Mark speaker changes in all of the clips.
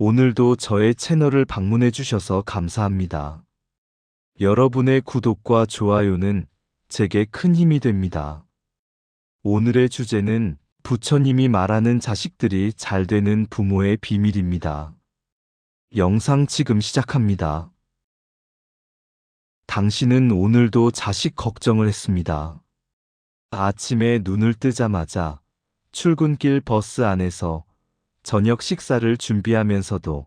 Speaker 1: 오늘도 저의 채널을 방문해 주셔서 감사합니다. 여러분의 구독과 좋아요는 제게 큰 힘이 됩니다. 오늘의 주제는 부처님이 말하는 자식들이 잘 되는 부모의 비밀입니다. 영상 지금 시작합니다. 당신은 오늘도 자식 걱정을 했습니다. 아침에 눈을 뜨자마자 출근길 버스 안에서 저녁 식사를 준비하면서도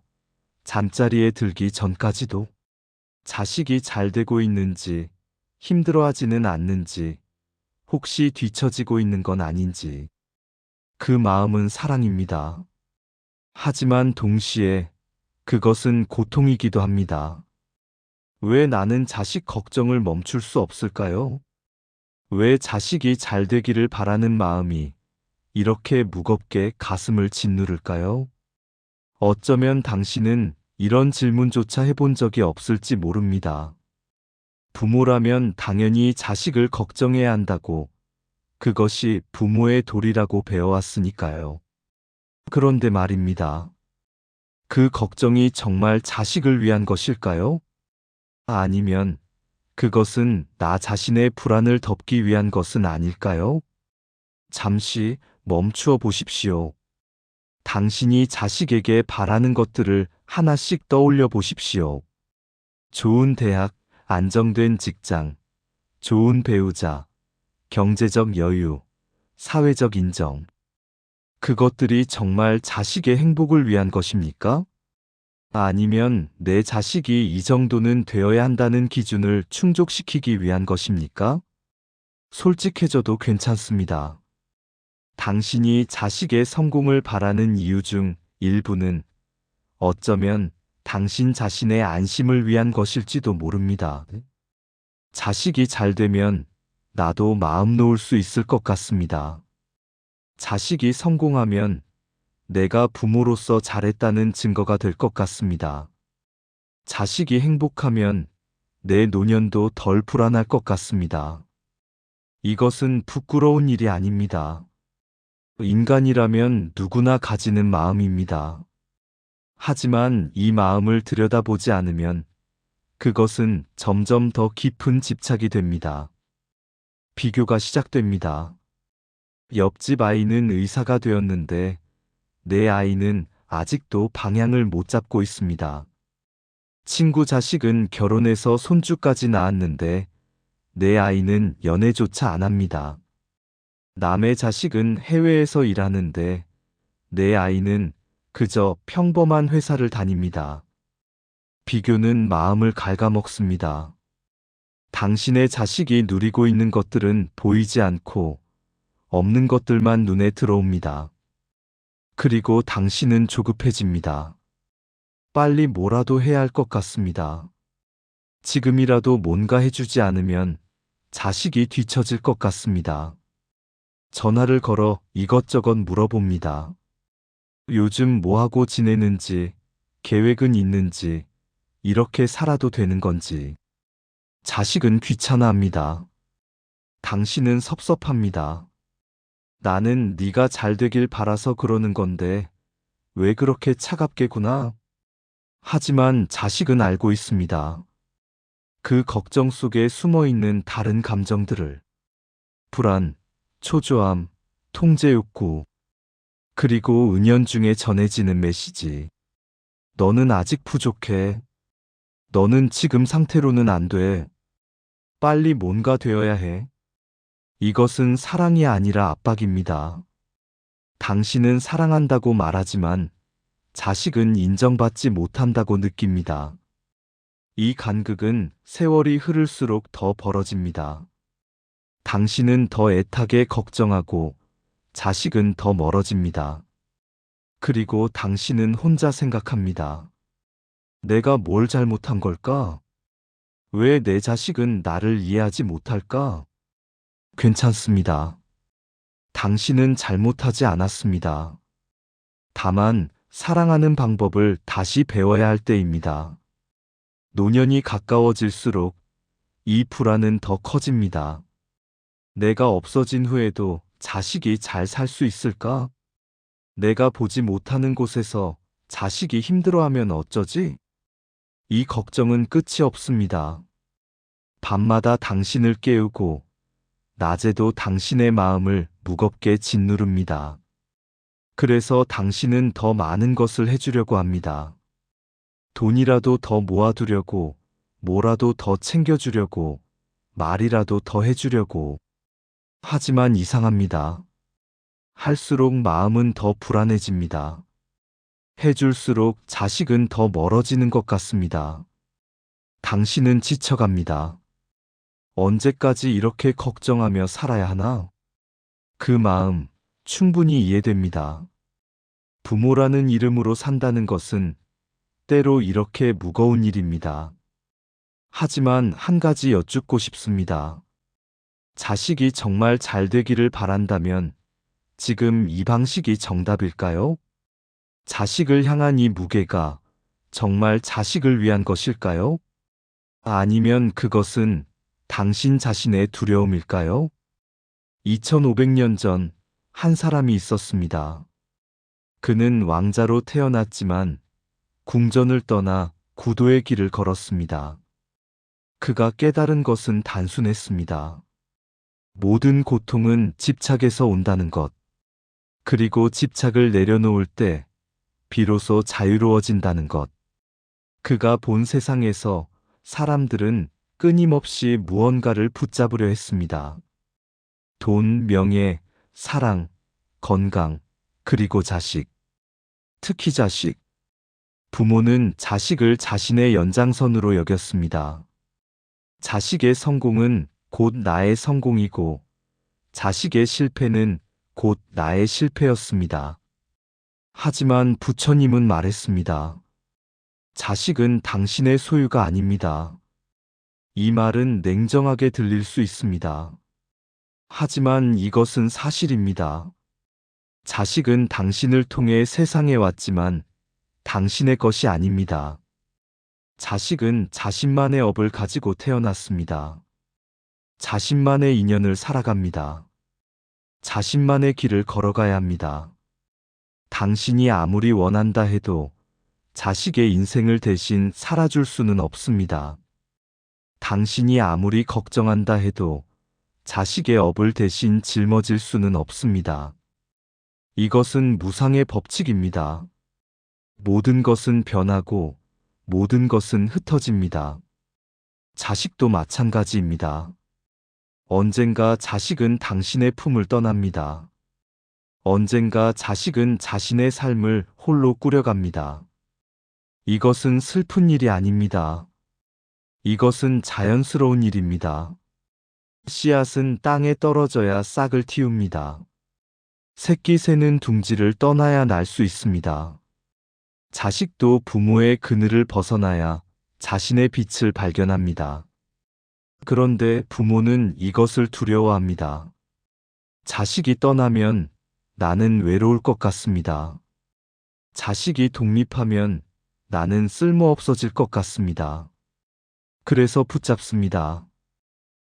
Speaker 1: 잠자리에 들기 전까지도 자식이 잘 되고 있는지, 힘들어하지는 않는지, 혹시 뒤처지고 있는 건 아닌지. 그 마음은 사랑입니다. 하지만 동시에 그것은 고통이기도 합니다. 왜 나는 자식 걱정을 멈출 수 없을까요? 왜 자식이 잘 되기를 바라는 마음이 이렇게 무겁게 가슴을 짓누를까요? 어쩌면 당신은 이런 질문조차 해본 적이 없을지 모릅니다. 부모라면 당연히 자식을 걱정해야 한다고, 그것이 부모의 도리라고 배워왔으니까요. 그런데 말입니다. 그 걱정이 정말 자식을 위한 것일까요? 아니면 그것은 나 자신의 불안을 덮기 위한 것은 아닐까요? 잠시 멈추어 보십시오. 당신이 자식에게 바라는 것들을 하나씩 떠올려 보십시오. 좋은 대학, 안정된 직장, 좋은 배우자, 경제적 여유, 사회적 인정. 그것들이 정말 자식의 행복을 위한 것입니까? 아니면 내 자식이 이 정도는 되어야 한다는 기준을 충족시키기 위한 것입니까? 솔직해져도 괜찮습니다. 당신이 자식의 성공을 바라는 이유 중 일부는 어쩌면 당신 자신의 안심을 위한 것일지도 모릅니다. 자식이 잘 되면 나도 마음 놓을 수 있을 것 같습니다. 자식이 성공하면 내가 부모로서 잘했다는 증거가 될 것 같습니다. 자식이 행복하면 내 노년도 덜 불안할 것 같습니다. 이것은 부끄러운 일이 아닙니다. 인간이라면 누구나 가지는 마음입니다. 하지만 이 마음을 들여다보지 않으면 그것은 점점 더 깊은 집착이 됩니다. 비교가 시작됩니다. 옆집 아이는 의사가 되었는데 내 아이는 아직도 방향을 못 잡고 있습니다. 친구 자식은 결혼해서 손주까지 낳았는데 내 아이는 연애조차 안 합니다. 남의 자식은 해외에서 일하는데 내 아이는 그저 평범한 회사를 다닙니다. 비교는 마음을 갉아먹습니다. 당신의 자식이 누리고 있는 것들은 보이지 않고 없는 것들만 눈에 들어옵니다. 그리고 당신은 조급해집니다. 빨리 뭐라도 해야 할 것 같습니다. 지금이라도 뭔가 해주지 않으면 자식이 뒤처질 것 같습니다. 전화를 걸어 이것저것 물어봅니다. 요즘 뭐하고 지내는지, 계획은 있는지, 이렇게 살아도 되는 건지. 자식은 귀찮아합니다. 당신은 섭섭합니다. 나는 네가 잘 되길 바라서 그러는 건데 왜 그렇게 차갑게 구나? 하지만 자식은 알고 있습니다. 그 걱정 속에 숨어 있는 다른 감정들을. 불안, 초조함, 통제 욕구, 그리고 은연중에 전해지는 메시지. 너는 아직 부족해. 너는 지금 상태로는 안 돼. 빨리 뭔가 되어야 해. 이것은 사랑이 아니라 압박입니다. 당신은 사랑한다고 말하지만 자식은 인정받지 못한다고 느낍니다. 이 간극은 세월이 흐를수록 더 벌어집니다. 당신은 더 애타게 걱정하고 자식은 더 멀어집니다. 그리고 당신은 혼자 생각합니다. 내가 뭘 잘못한 걸까? 왜 내 자식은 나를 이해하지 못할까? 괜찮습니다. 당신은 잘못하지 않았습니다. 다만 사랑하는 방법을 다시 배워야 할 때입니다. 노년이 가까워질수록 이 불안은 더 커집니다. 내가 없어진 후에도 자식이 잘 살 수 있을까? 내가 보지 못하는 곳에서 자식이 힘들어하면 어쩌지? 이 걱정은 끝이 없습니다. 밤마다 당신을 깨우고 낮에도 당신의 마음을 무겁게 짓누릅니다. 그래서 당신은 더 많은 것을 해주려고 합니다. 돈이라도 더 모아두려고, 뭐라도 더 챙겨주려고, 말이라도 더 해주려고. 하지만 이상합니다. 할수록 마음은 더 불안해집니다. 해줄수록 자식은 더 멀어지는 것 같습니다. 당신은 지쳐갑니다. 언제까지 이렇게 걱정하며 살아야 하나? 그 마음 충분히 이해됩니다. 부모라는 이름으로 산다는 것은 때로 이렇게 무거운 일입니다. 하지만 한 가지 여쭙고 싶습니다. 자식이 정말 잘 되기를 바란다면 지금 이 방식이 정답일까요? 자식을 향한 이 무게가 정말 자식을 위한 것일까요? 아니면 그것은 당신 자신의 두려움일까요? 2500년 전 한 사람이 있었습니다. 그는 왕자로 태어났지만 궁전을 떠나 구도의 길을 걸었습니다. 그가 깨달은 것은 단순했습니다. 모든 고통은 집착에서 온다는 것. 그리고 집착을 내려놓을 때 비로소 자유로워진다는 것. 그가 본 세상에서 사람들은 끊임없이 무언가를 붙잡으려 했습니다. 돈, 명예, 사랑, 건강, 그리고 자식. 특히 자식. 부모는 자식을 자신의 연장선으로 여겼습니다. 자식의 성공은 곧 나의 성공이고, 자식의 실패는 곧 나의 실패였습니다. 하지만 부처님은 말했습니다. 자식은 당신의 소유가 아닙니다. 이 말은 냉정하게 들릴 수 있습니다. 하지만 이것은 사실입니다. 자식은 당신을 통해 세상에 왔지만 당신의 것이 아닙니다. 자식은 자신만의 업을 가지고 태어났습니다. 자신만의 인연을 살아갑니다. 자신만의 길을 걸어가야 합니다. 당신이 아무리 원한다 해도 자식의 인생을 대신 살아줄 수는 없습니다. 당신이 아무리 걱정한다 해도 자식의 업을 대신 짊어질 수는 없습니다. 이것은 무상의 법칙입니다. 모든 것은 변하고 모든 것은 흩어집니다. 자식도 마찬가지입니다. 언젠가 자식은 당신의 품을 떠납니다. 언젠가 자식은 자신의 삶을 홀로 꾸려갑니다. 이것은 슬픈 일이 아닙니다. 이것은 자연스러운 일입니다. 씨앗은 땅에 떨어져야 싹을 틔웁니다. 새끼 새는 둥지를 떠나야 날 수 있습니다. 자식도 부모의 그늘을 벗어나야 자신의 빛을 발견합니다. 그런데 부모는 이것을 두려워합니다. 자식이 떠나면 나는 외로울 것 같습니다. 자식이 독립하면 나는 쓸모없어질 것 같습니다. 그래서 붙잡습니다.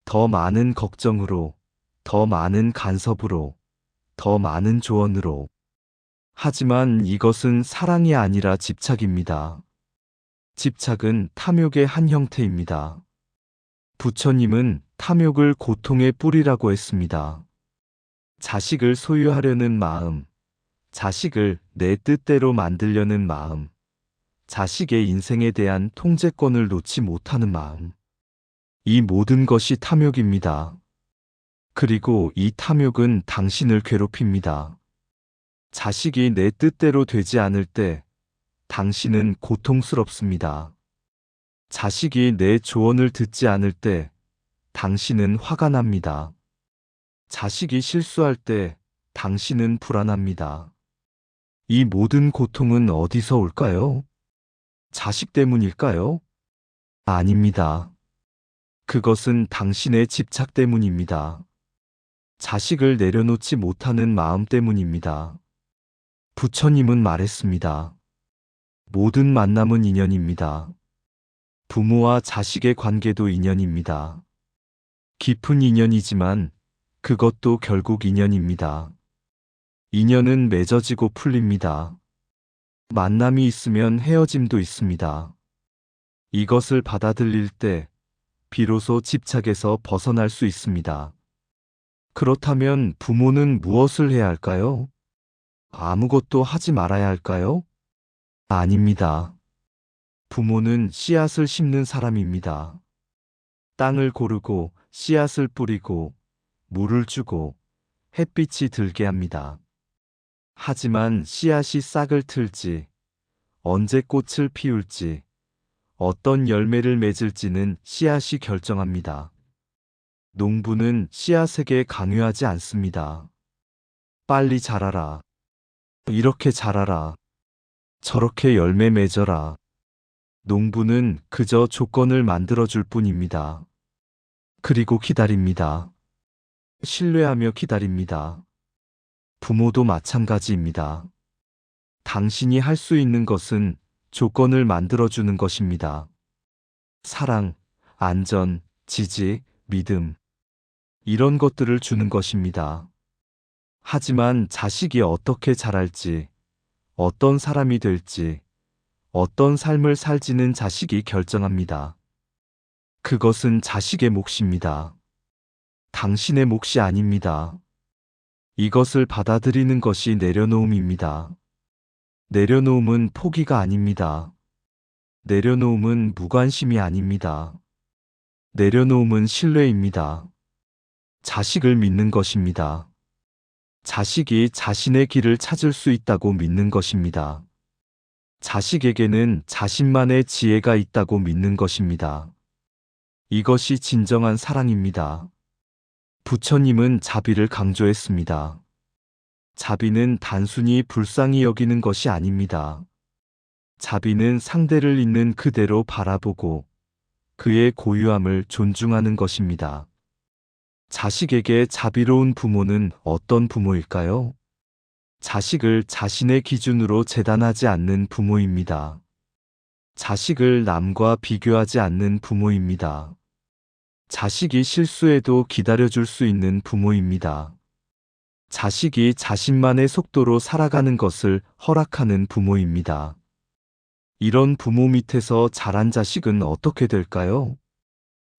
Speaker 1: 더 많은 걱정으로, 더 많은 간섭으로, 더 많은 조언으로. 하지만 이것은 사랑이 아니라 집착입니다. 집착은 탐욕의 한 형태입니다. 부처님은 탐욕을 고통의 뿌리라고 했습니다. 자식을 소유하려는 마음, 자식을 내 뜻대로 만들려는 마음, 자식의 인생에 대한 통제권을 놓지 못하는 마음. 이 모든 것이 탐욕입니다. 그리고 이 탐욕은 당신을 괴롭힙니다. 자식이 내 뜻대로 되지 않을 때 당신은 고통스럽습니다. 자식이 내 조언을 듣지 않을 때 당신은 화가 납니다. 자식이 실수할 때 당신은 불안합니다. 이 모든 고통은 어디서 올까요? 자식 때문일까요? 아닙니다. 그것은 당신의 집착 때문입니다. 자식을 내려놓지 못하는 마음 때문입니다. 부처님은 말했습니다. 모든 만남은 인연입니다. 부모와 자식의 관계도 인연입니다. 깊은 인연이지만 그것도 결국 인연입니다. 인연은 맺어지고 풀립니다. 만남이 있으면 헤어짐도 있습니다. 이것을 받아들일 때 비로소 집착에서 벗어날 수 있습니다. 그렇다면 부모는 무엇을 해야 할까요? 아무것도 하지 말아야 할까요? 아닙니다. 부모는 씨앗을 심는 사람입니다. 땅을 고르고 씨앗을 뿌리고 물을 주고 햇빛이 들게 합니다. 하지만 씨앗이 싹을 틀지, 언제 꽃을 피울지, 어떤 열매를 맺을지는 씨앗이 결정합니다. 농부는 씨앗에게 강요하지 않습니다. 빨리 자라라. 이렇게 자라라. 저렇게 열매 맺어라. 농부는 그저 조건을 만들어줄 뿐입니다. 그리고 기다립니다. 신뢰하며 기다립니다. 부모도 마찬가지입니다. 당신이 할 수 있는 것은 조건을 만들어주는 것입니다. 사랑, 안전, 지지, 믿음. 이런 것들을 주는 것입니다. 하지만 자식이 어떻게 자랄지, 어떤 사람이 될지, 어떤 삶을 살지는 자식이 결정합니다. 그것은 자식의 몫입니다. 당신의 몫이 아닙니다. 이것을 받아들이는 것이 내려놓음입니다. 내려놓음은 포기가 아닙니다. 내려놓음은 무관심이 아닙니다. 내려놓음은 신뢰입니다. 자식을 믿는 것입니다. 자식이 자신의 길을 찾을 수 있다고 믿는 것입니다. 자식에게는 자신만의 지혜가 있다고 믿는 것입니다. 이것이 진정한 사랑입니다. 부처님은 자비를 강조했습니다. 자비는 단순히 불쌍히 여기는 것이 아닙니다. 자비는 상대를 있는 그대로 바라보고 그의 고유함을 존중하는 것입니다. 자식에게 자비로운 부모는 어떤 부모일까요? 자식을 자신의 기준으로 재단하지 않는 부모입니다. 자식을 남과 비교하지 않는 부모입니다. 자식이 실수해도 기다려줄 수 있는 부모입니다. 자식이 자신만의 속도로 살아가는 것을 허락하는 부모입니다. 이런 부모 밑에서 자란 자식은 어떻게 될까요?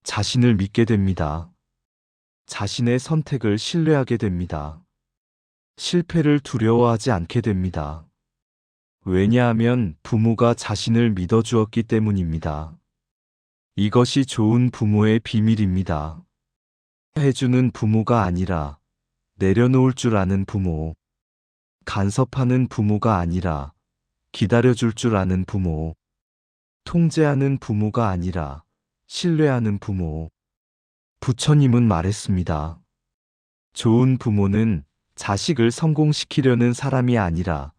Speaker 1: 자신을 믿게 됩니다. 자신의 선택을 신뢰하게 됩니다. 실패를 두려워하지 않게 됩니다. 왜냐하면 부모가 자신을 믿어주었기 때문입니다. 이것이 좋은 부모의 비밀입니다. 해주는 부모가 아니라 내려놓을 줄 아는 부모. 간섭하는 부모가 아니라 기다려줄 줄 아는 부모. 통제하는 부모가 아니라 신뢰하는 부모. 부처님은 말했습니다. 좋은 부모는 자식을 성공시키려는 사람이 아니라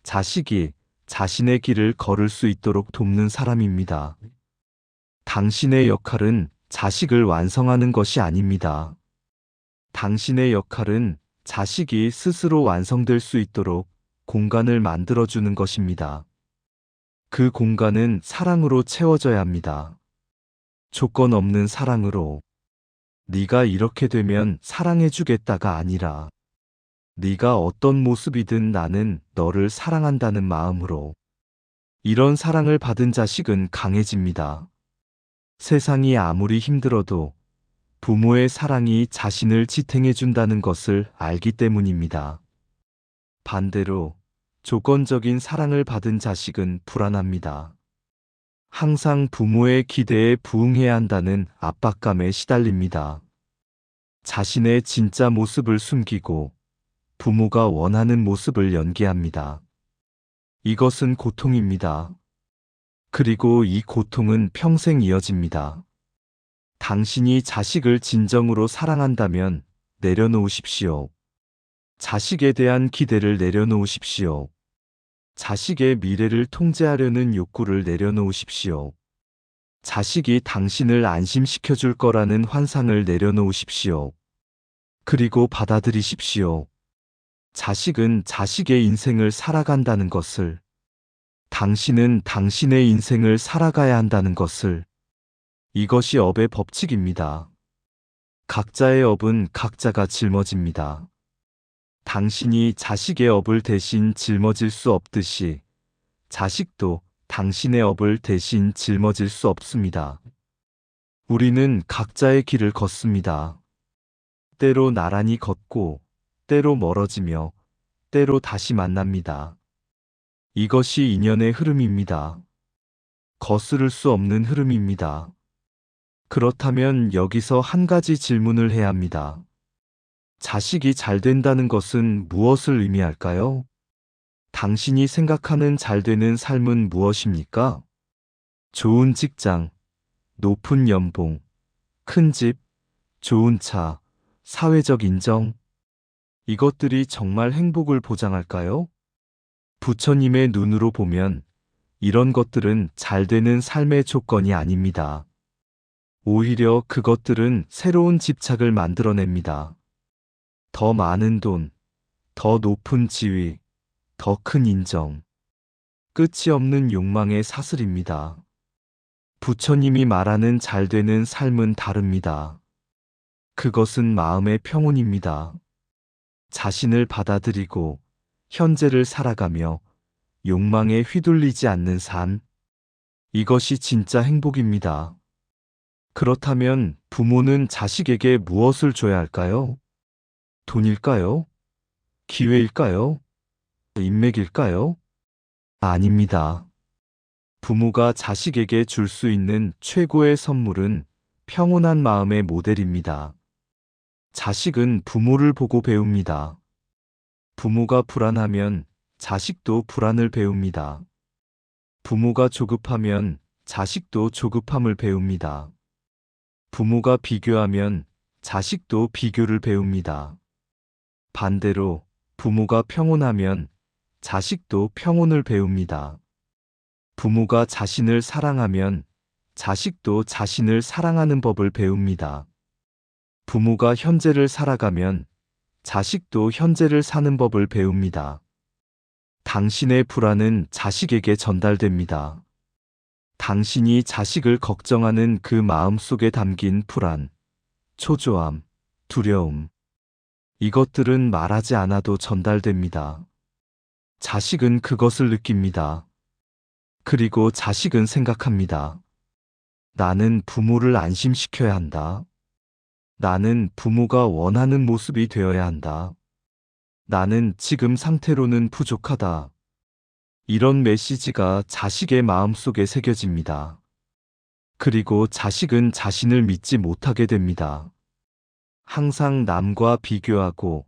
Speaker 1: 자식이 자신의 길을 걸을 수 있도록 돕는 사람입니다. 당신의 역할은 자식을 완성하는 것이 아닙니다. 당신의 역할은 자식이 스스로 완성될 수 있도록 공간을 만들어주는 것입니다. 그 공간은 사랑으로 채워져야 합니다. 조건 없는 사랑으로. 네가 이렇게 되면 사랑해주겠다가 아니라 네가 어떤 모습이든 나는 너를 사랑한다는 마음으로. 이런 사랑을 받은 자식은 강해집니다. 세상이 아무리 힘들어도 부모의 사랑이 자신을 지탱해준다는 것을 알기 때문입니다. 반대로 조건적인 사랑을 받은 자식은 불안합니다. 항상 부모의 기대에 부응해야 한다는 압박감에 시달립니다. 자신의 진짜 모습을 숨기고 부모가 원하는 모습을 연기합니다. 이것은 고통입니다. 그리고 이 고통은 평생 이어집니다. 당신이 자식을 진정으로 사랑한다면 내려놓으십시오. 자식에 대한 기대를 내려놓으십시오. 자식의 미래를 통제하려는 욕구를 내려놓으십시오. 자식이 당신을 안심시켜줄 거라는 환상을 내려놓으십시오. 그리고 받아들이십시오. 자식은 자식의 인생을 살아간다는 것을, 당신은 당신의 인생을 살아가야 한다는 것을. 이것이 업의 법칙입니다. 각자의 업은 각자가 짊어집니다. 당신이 자식의 업을 대신 짊어질 수 없듯이 자식도 당신의 업을 대신 짊어질 수 없습니다. 우리는 각자의 길을 걷습니다. 때로 나란히 걷고, 때로 멀어지며, 때로 다시 만납니다. 이것이 인연의 흐름입니다. 거스를 수 없는 흐름입니다. 그렇다면 여기서 한 가지 질문을 해야 합니다. 자식이 잘 된다는 것은 무엇을 의미할까요? 당신이 생각하는 잘 되는 삶은 무엇입니까? 좋은 직장, 높은 연봉, 큰 집, 좋은 차, 사회적 인정. 이것들이 정말 행복을 보장할까요? 부처님의 눈으로 보면 이런 것들은 잘 되는 삶의 조건이 아닙니다. 오히려 그것들은 새로운 집착을 만들어냅니다. 더 많은 돈, 더 높은 지위, 더 큰 인정. 끝이 없는 욕망의 사슬입니다. 부처님이 말하는 잘 되는 삶은 다릅니다. 그것은 마음의 평온입니다. 자신을 받아들이고 현재를 살아가며 욕망에 휘둘리지 않는 삶. 이것이 진짜 행복입니다. 그렇다면 부모는 자식에게 무엇을 줘야 할까요? 돈일까요? 기회일까요? 인맥일까요? 아닙니다. 부모가 자식에게 줄 수 있는 최고의 선물은 평온한 마음의 모델입니다. 자식은 부모를 보고 배웁니다. 부모가 불안하면 자식도 불안을 배웁니다. 부모가 조급하면 자식도 조급함을 배웁니다. 부모가 비교하면 자식도 비교를 배웁니다. 반대로 부모가 평온하면 자식도 평온을 배웁니다. 부모가 자신을 사랑하면 자식도 자신을 사랑하는 법을 배웁니다. 부모가 현재를 살아가면 자식도 현재를 사는 법을 배웁니다. 당신의 불안은 자식에게 전달됩니다. 당신이 자식을 걱정하는 그 마음 속에 담긴 불안, 초조함, 두려움. 이것들은 말하지 않아도 전달됩니다. 자식은 그것을 느낍니다. 그리고 자식은 생각합니다. 나는 부모를 안심시켜야 한다. 나는 부모가 원하는 모습이 되어야 한다. 나는 지금 상태로는 부족하다. 이런 메시지가 자식의 마음속에 새겨집니다. 그리고 자식은 자신을 믿지 못하게 됩니다. 항상 남과 비교하고,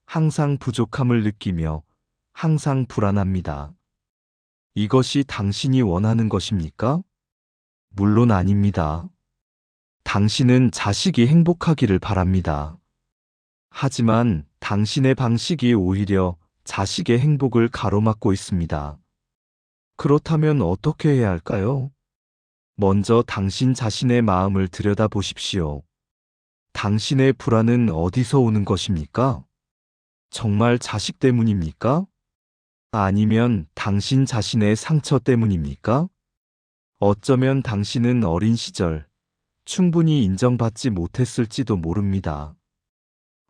Speaker 1: 항상 부족함을 느끼며, 항상 불안합니다. 이것이 당신이 원하는 것입니까? 물론 아닙니다. 당신은 자식이 행복하기를 바랍니다. 하지만 당신의 방식이 오히려 자식의 행복을 가로막고 있습니다. 그렇다면 어떻게 해야 할까요? 먼저 당신 자신의 마음을 들여다보십시오. 당신의 불안은 어디서 오는 것입니까? 정말 자식 때문입니까? 아니면 당신 자신의 상처 때문입니까? 어쩌면 당신은 어린 시절 충분히 인정받지 못했을지도 모릅니다.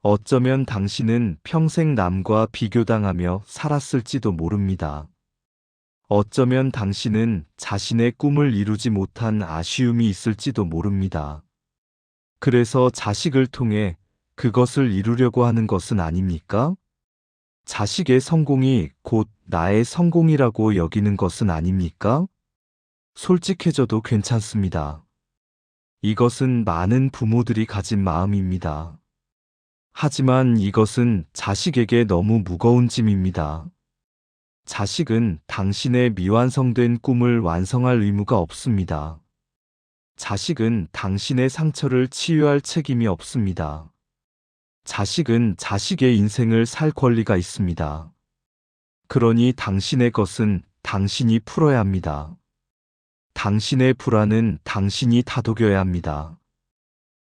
Speaker 1: 어쩌면 당신은 평생 남과 비교당하며 살았을지도 모릅니다. 어쩌면 당신은 자신의 꿈을 이루지 못한 아쉬움이 있을지도 모릅니다. 그래서 자식을 통해 그것을 이루려고 하는 것은 아닙니까? 자식의 성공이 곧 나의 성공이라고 여기는 것은 아닙니까? 솔직해져도 괜찮습니다. 이것은 많은 부모들이 가진 마음입니다. 하지만 이것은 자식에게 너무 무거운 짐입니다. 자식은 당신의 미완성된 꿈을 완성할 의무가 없습니다. 자식은 당신의 상처를 치유할 책임이 없습니다. 자식은 자식의 인생을 살 권리가 있습니다. 그러니 당신의 것은 당신이 풀어야 합니다. 당신의 불안은 당신이 다독여야 합니다.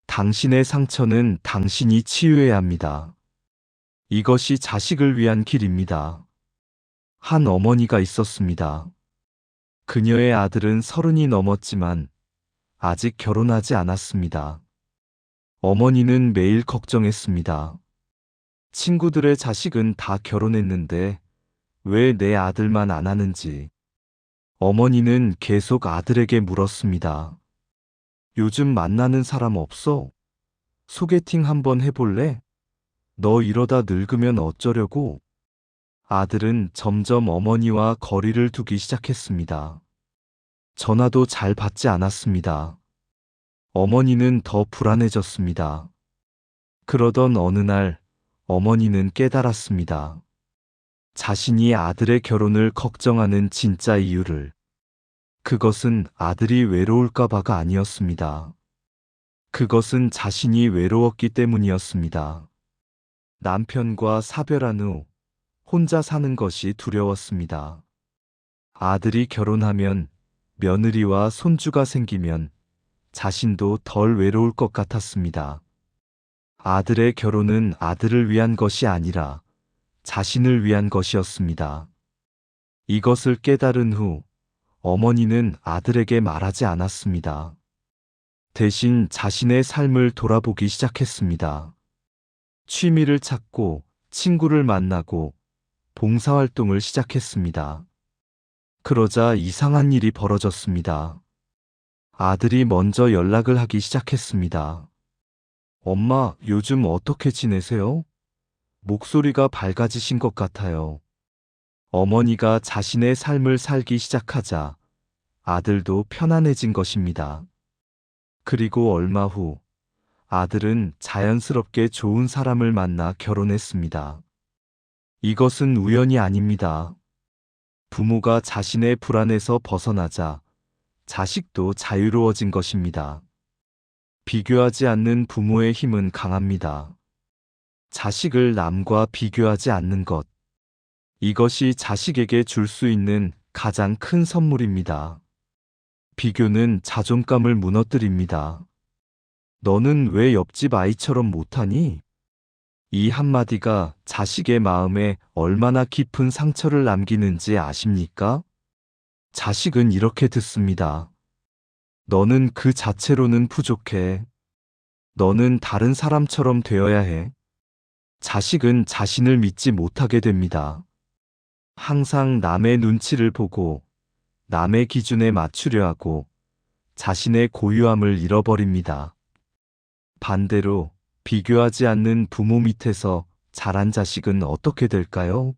Speaker 1: 당신의 상처는 당신이 치유해야 합니다. 이것이 자식을 위한 길입니다. 한 어머니가 있었습니다. 그녀의 아들은 30이 넘었지만 아직 결혼하지 않았습니다. 어머니는 매일 걱정했습니다. 친구들의 자식은 다 결혼했는데 왜 내 아들만 안 하는지. 어머니는 계속 아들에게 물었습니다. 요즘 만나는 사람 없어? 소개팅 한번 해볼래? 너 이러다 늙으면 어쩌려고? 아들은 점점 어머니와 거리를 두기 시작했습니다. 전화도 잘 받지 않았습니다. 어머니는 더 불안해졌습니다. 그러던 어느 날 어머니는 깨달았습니다. 자신이 아들의 결혼을 걱정하는 진짜 이유를. 그것은 아들이 외로울까봐가 아니었습니다. 그것은 자신이 외로웠기 때문이었습니다. 남편과 사별한 후 혼자 사는 것이 두려웠습니다. 아들이 결혼하면 며느리와 손주가 생기면 자신도 덜 외로울 것 같았습니다. 아들의 결혼은 아들을 위한 것이 아니라 자신을 위한 것이었습니다. 이것을 깨달은 후 어머니는 아들에게 말하지 않았습니다. 대신 자신의 삶을 돌아보기 시작했습니다. 취미를 찾고 친구를 만나고 봉사활동을 시작했습니다. 그러자 이상한 일이 벌어졌습니다. 아들이 먼저 연락을 하기 시작했습니다. 엄마, 요즘 어떻게 지내세요? 목소리가 밝아지신 것 같아요. 어머니가 자신의 삶을 살기 시작하자 아들도 편안해진 것입니다. 그리고 얼마 후 아들은 자연스럽게 좋은 사람을 만나 결혼했습니다. 이것은 우연이 아닙니다. 부모가 자신의 불안에서 벗어나자 자식도 자유로워진 것입니다. 비교하지 않는 부모의 힘은 강합니다. 자식을 남과 비교하지 않는 것. 이것이 자식에게 줄 수 있는 가장 큰 선물입니다. 비교는 자존감을 무너뜨립니다. 너는 왜 옆집 아이처럼 못하니? 이 한마디가 자식의 마음에 얼마나 깊은 상처를 남기는지 아십니까? 자식은 이렇게 듣습니다. 너는 그 자체로는 부족해. 너는 다른 사람처럼 되어야 해. 자식은 자신을 믿지 못하게 됩니다. 항상 남의 눈치를 보고 남의 기준에 맞추려 하고 자신의 고유함을 잃어버립니다. 반대로 비교하지 않는 부모 밑에서 자란 자식은 어떻게 될까요?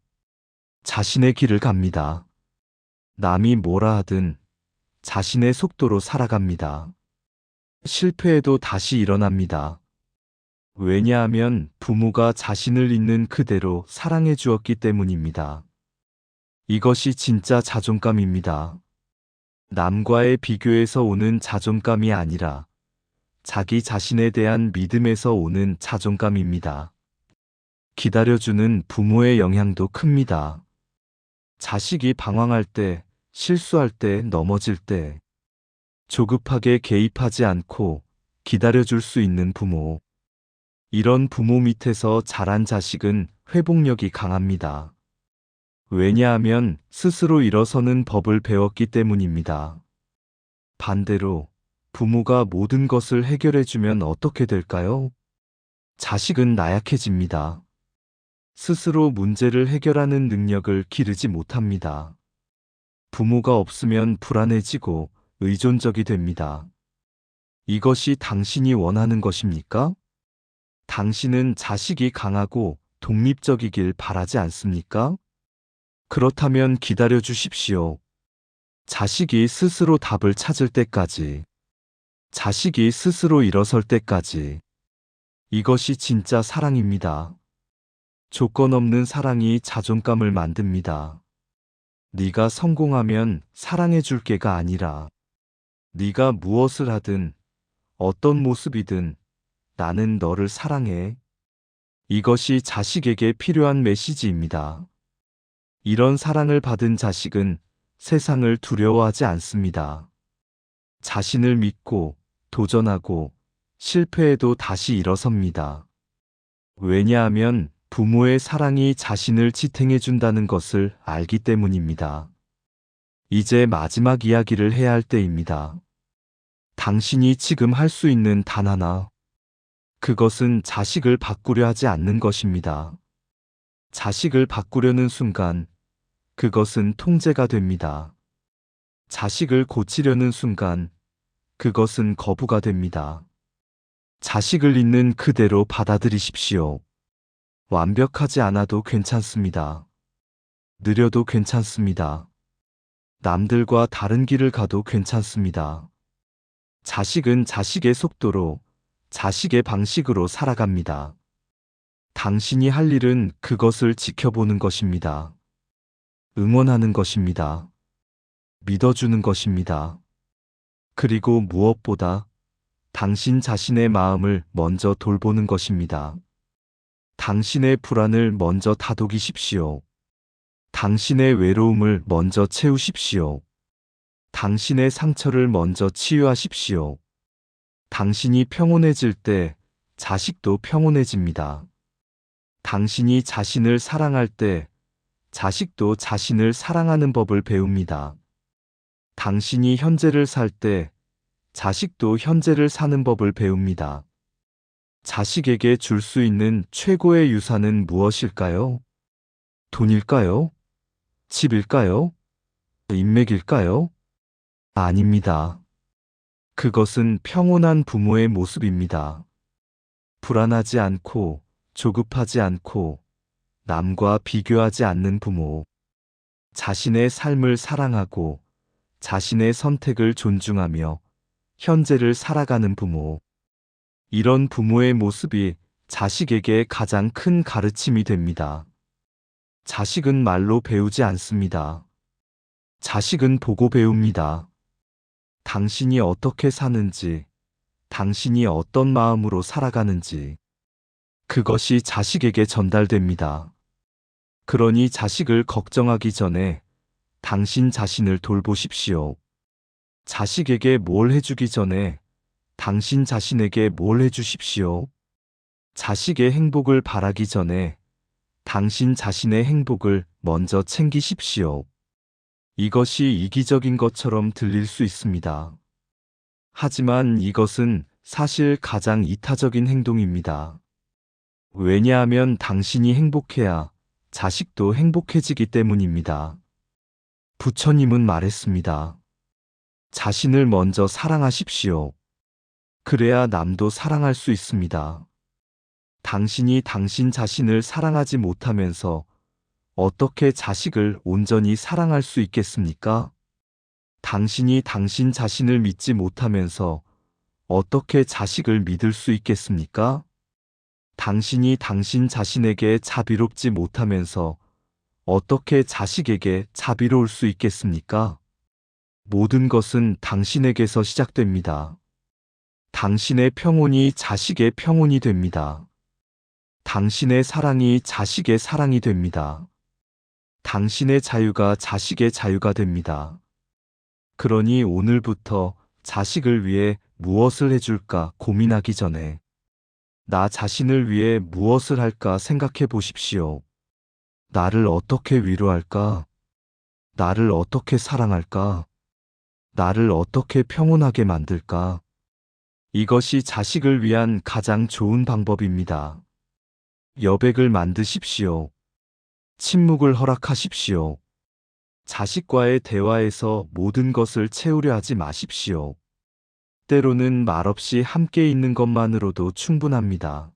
Speaker 1: 자신의 길을 갑니다. 남이 뭐라 하든 자신의 속도로 살아갑니다. 실패해도 다시 일어납니다. 왜냐하면 부모가 자신을 있는 그대로 사랑해 주었기 때문입니다. 이것이 진짜 자존감입니다. 남과의 비교에서 오는 자존감이 아니라 자기 자신에 대한 믿음에서 오는 자존감입니다. 기다려주는 부모의 영향도 큽니다. 자식이 방황할 때, 실수할 때, 넘어질 때 조급하게 개입하지 않고 기다려줄 수 있는 부모. 이런 부모 밑에서 자란 자식은 회복력이 강합니다. 왜냐하면 스스로 일어서는 법을 배웠기 때문입니다. 반대로 부모가 모든 것을 해결해주면 어떻게 될까요? 자식은 나약해집니다. 스스로 문제를 해결하는 능력을 기르지 못합니다. 부모가 없으면 불안해지고 의존적이 됩니다. 이것이 당신이 원하는 것입니까? 당신은 자식이 강하고 독립적이길 바라지 않습니까? 그렇다면 기다려 주십시오. 자식이 스스로 답을 찾을 때까지. 자식이 스스로 일어설 때까지. 이것이 진짜 사랑입니다. 조건 없는 사랑이 자존감을 만듭니다. 네가 성공하면 사랑해 줄 게가 아니라 네가 무엇을 하든 어떤 모습이든 나는 너를 사랑해. 이것이 자식에게 필요한 메시지입니다. 이런 사랑을 받은 자식은 세상을 두려워하지 않습니다. 자신을 믿고 도전하고 실패해도 다시 일어섭니다. 왜냐하면 부모의 사랑이 자신을 지탱해 준다는 것을 알기 때문입니다. 이제 마지막 이야기를 해야 할 때입니다. 당신이 지금 할 수 있는 단 하나. 그것은 자식을 바꾸려 하지 않는 것입니다. 자식을 바꾸려는 순간 그것은 통제가 됩니다. 자식을 고치려는 순간 그것은 거부가 됩니다. 자식을 있는 그대로 받아들이십시오. 완벽하지 않아도 괜찮습니다. 느려도 괜찮습니다. 남들과 다른 길을 가도 괜찮습니다. 자식은 자식의 속도로, 자식의 방식으로 살아갑니다. 당신이 할 일은 그것을 지켜보는 것입니다. 응원하는 것입니다. 믿어주는 것입니다. 그리고 무엇보다 당신 자신의 마음을 먼저 돌보는 것입니다. 당신의 불안을 먼저 다독이십시오. 당신의 외로움을 먼저 채우십시오. 당신의 상처를 먼저 치유하십시오. 당신이 평온해질 때 자식도 평온해집니다. 당신이 자신을 사랑할 때 자식도 자신을 사랑하는 법을 배웁니다. 당신이 현재를 살 때 자식도 현재를 사는 법을 배웁니다. 자식에게 줄 수 있는 최고의 유산은 무엇일까요? 돈일까요? 집일까요? 인맥일까요? 아닙니다. 그것은 평온한 부모의 모습입니다. 불안하지 않고, 조급하지 않고, 남과 비교하지 않는 부모. 자신의 삶을 사랑하고, 자신의 선택을 존중하며, 현재를 살아가는 부모. 이런 부모의 모습이 자식에게 가장 큰 가르침이 됩니다. 자식은 말로 배우지 않습니다. 자식은 보고 배웁니다. 당신이 어떻게 사는지, 당신이 어떤 마음으로 살아가는지, 그것이 자식에게 전달됩니다. 그러니 자식을 걱정하기 전에 당신 자신을 돌보십시오. 자식에게 뭘 해주기 전에 당신 자신에게 뭘 해주십시오. 자식의 행복을 바라기 전에 당신 자신의 행복을 먼저 챙기십시오. 이것이 이기적인 것처럼 들릴 수 있습니다. 하지만 이것은 사실 가장 이타적인 행동입니다. 왜냐하면 당신이 행복해야 자식도 행복해지기 때문입니다. 부처님은 말했습니다. 자신을 먼저 사랑하십시오. 그래야 남도 사랑할 수 있습니다. 당신이 당신 자신을 사랑하지 못하면서 어떻게 자식을 온전히 사랑할 수 있겠습니까? 당신이 당신 자신을 믿지 못하면서 어떻게 자식을 믿을 수 있겠습니까? 당신이 당신 자신에게 자비롭지 못하면서 어떻게 자식에게 자비로울 수 있겠습니까? 모든 것은 당신에게서 시작됩니다. 당신의 평온이 자식의 평온이 됩니다. 당신의 사랑이 자식의 사랑이 됩니다. 당신의 자유가 자식의 자유가 됩니다. 그러니 오늘부터 자식을 위해 무엇을 해줄까 고민하기 전에 나 자신을 위해 무엇을 할까 생각해 보십시오. 나를 어떻게 위로할까? 나를 어떻게 사랑할까? 나를 어떻게 평온하게 만들까? 이것이 자식을 위한 가장 좋은 방법입니다. 여백을 만드십시오. 침묵을 허락하십시오. 자식과의 대화에서 모든 것을 채우려 하지 마십시오. 때로는 말없이 함께 있는 것만으로도 충분합니다.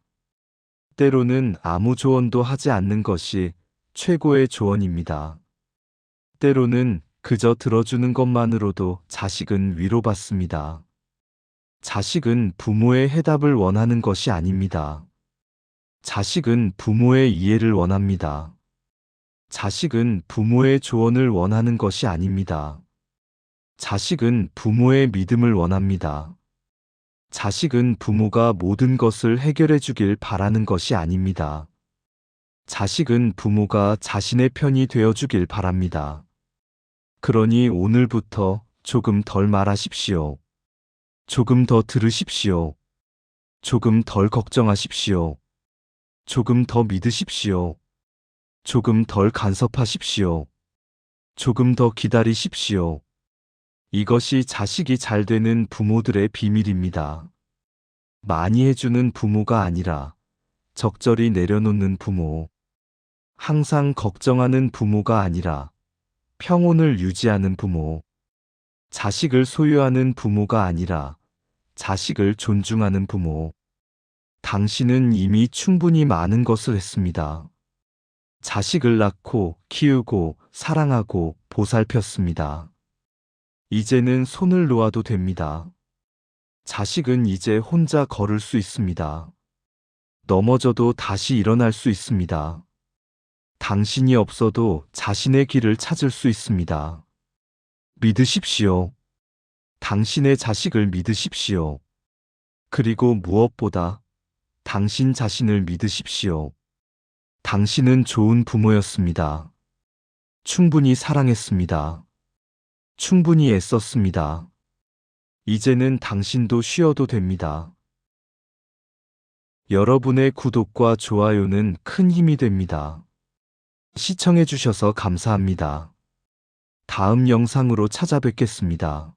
Speaker 1: 때로는 아무 조언도 하지 않는 것이 최고의 조언입니다. 때로는 그저 들어주는 것만으로도 자식은 위로받습니다. 자식은 부모의 해답을 원하는 것이 아닙니다. 자식은 부모의 이해를 원합니다. 자식은 부모의 조언을 원하는 것이 아닙니다. 자식은 부모의 믿음을 원합니다. 자식은 부모가 모든 것을 해결해 주길 바라는 것이 아닙니다. 자식은 부모가 자신의 편이 되어 주길 바랍니다. 그러니 오늘부터 조금 덜 말하십시오. 조금 더 들으십시오. 조금 덜 걱정하십시오. 조금 더 믿으십시오. 조금 덜 간섭하십시오. 조금 더 기다리십시오. 이것이 자식이 잘 되는 부모들의 비밀입니다. 많이 해주는 부모가 아니라 적절히 내려놓는 부모. 항상 걱정하는 부모가 아니라 평온을 유지하는 부모. 자식을 소유하는 부모가 아니라 자식을 존중하는 부모. 당신은 이미 충분히 많은 것을 했습니다. 자식을 낳고 키우고 사랑하고 보살폈습니다. 이제는 손을 놓아도 됩니다. 자식은 이제 혼자 걸을 수 있습니다. 넘어져도 다시 일어날 수 있습니다. 당신이 없어도 자신의 길을 찾을 수 있습니다. 믿으십시오. 당신의 자식을 믿으십시오. 그리고 무엇보다 당신 자신을 믿으십시오. 당신은 좋은 부모였습니다. 충분히 사랑했습니다. 충분히 애썼습니다. 이제는 당신도 쉬어도 됩니다. 여러분의 구독과 좋아요는 큰 힘이 됩니다. 시청해주셔서 감사합니다. 다음 영상으로 찾아뵙겠습니다.